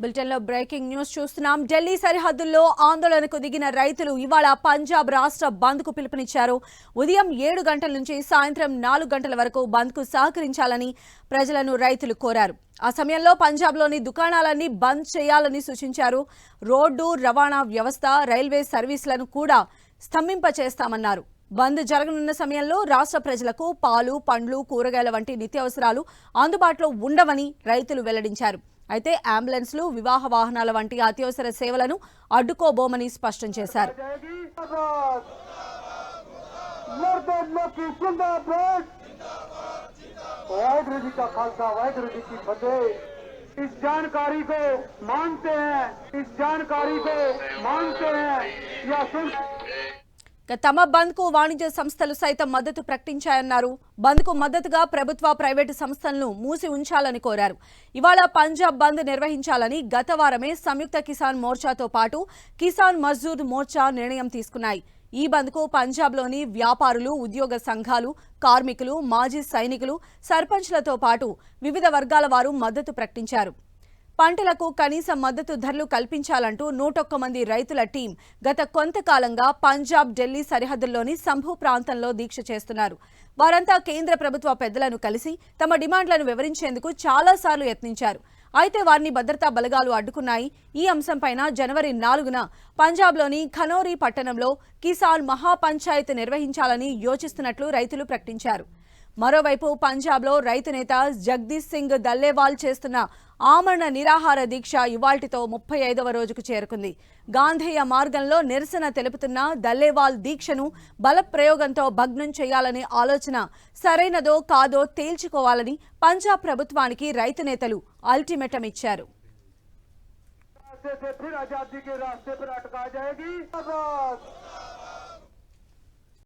బులెటిన్లో breaking news చూస్తున్నాం. ఢిల్లీ సరిహద్దుల్లో ఆందోళనకు దిగిన రైతులు ఇవాళ పంజాబ్ రాష్ట్ర బంద్కు పిలుపునిచ్చారు. ఉదయం 7 గంటల నుంచి సాయంత్రం 4 గంటల వరకు బంద్కు సహకరించాలని ప్రజలను రైతులు కోరారు. ఆ సమయంలో పంజాబ్లోని దుకాణాలన్నీ బంద్ చేయాలని సూచించారు. రోడ్డు రవాణా వ్యవస్థ, రైల్వే సర్వీసులను కూడా స్తంభింపచేస్తామన్నారు. బంద్ జరగనున్న సమయంలో రాష్ట్ర ప్రజలకు పాలు, పండ్లు, కూరగాయల వంటి నిత్యావసరాలు అందుబాటులో ఉండవని రైతులు వెల్లడించారు. అయితే అంబులెన్స్లు, వివాహ వాహనాల వంటి అత్యవసర సేవలను అడ్డుకోబోమని స్పష్టం చేశారు. इस जानकारी को मानते हैं, इस जानकारी को मानते हैं या सुन తమ బంద్ కు వాణిజ్య సంస్థలు సైతం మద్దతు ప్రకటించాయన్నారు. బంద్ కు మద్దతుగా ప్రభుత్వ, ప్రైవేటు సంస్థలను మూసి ఉంచాలని కోరారు. ఇవాళ పంజాబ్ బంద్ నిర్వహించాలని గత వారమే సంయుక్త కిసాన్ మోర్చాతో పాటు కిసాన్ మజ్దూర్ మోర్చా నిర్ణయం తీసుకున్నాయి. ఈ బంద్ కు పంజాబ్లోని వ్యాపారులు, ఉద్యోగ సంఘాలు, కార్మికులు, మాజీ సైనికులు, సర్పంచ్లతో పాటు వివిధ వర్గాల వారు మద్దతు ప్రకటించారు. పంటలకు కనీస మద్దతు ధరలు కల్పించాలంటూ 101 మంది రైతుల టీం గత కొంతకాలంగా పంజాబ్, ఢిల్లీ సరిహద్దుల్లోని సంభూ ప్రాంతంలో దీక్ష చేస్తున్నారు. వారంతా కేంద్ర ప్రభుత్వ పెద్దలను కలిసి తమ డిమాండ్లను వివరించేందుకు చాలాసార్లు యత్నించారు. అయితే వారిని భద్రతా బలగాలు అడ్డుకున్నాయి. ఈ అంశంపైన జనవరి 4న పంజాబ్లోని ఖనౌరీ పట్టణంలో కిసాన్ మహాపంచాయత్ నిర్వహించాలని యోచిస్తున్నట్లు రైతులు ప్రకటించారు. మరోవైపు పంజాబ్లో రైతు నేత జగదీష్ సింగ్ దల్లేవాల్ చేస్తున్న ఆమరణ నిరాహార దీక్ష ఇవాల్టితో 35వ రోజుకు చేరుకుంది. గాంధేయ మార్గంలో నిరసన తెలుపుతున్న దల్లేవాల్ దీక్షను బల ప్రయోగంతో భగ్నం చేయాలనే ఆలోచన సరైనదో కాదో తేల్చుకోవాలని పంజాబ్ ప్రభుత్వానికి రైతు నేతలు అల్టిమేటం ఇచ్చారు. फिर आजादी के रास्ते पर अटका जाएगी।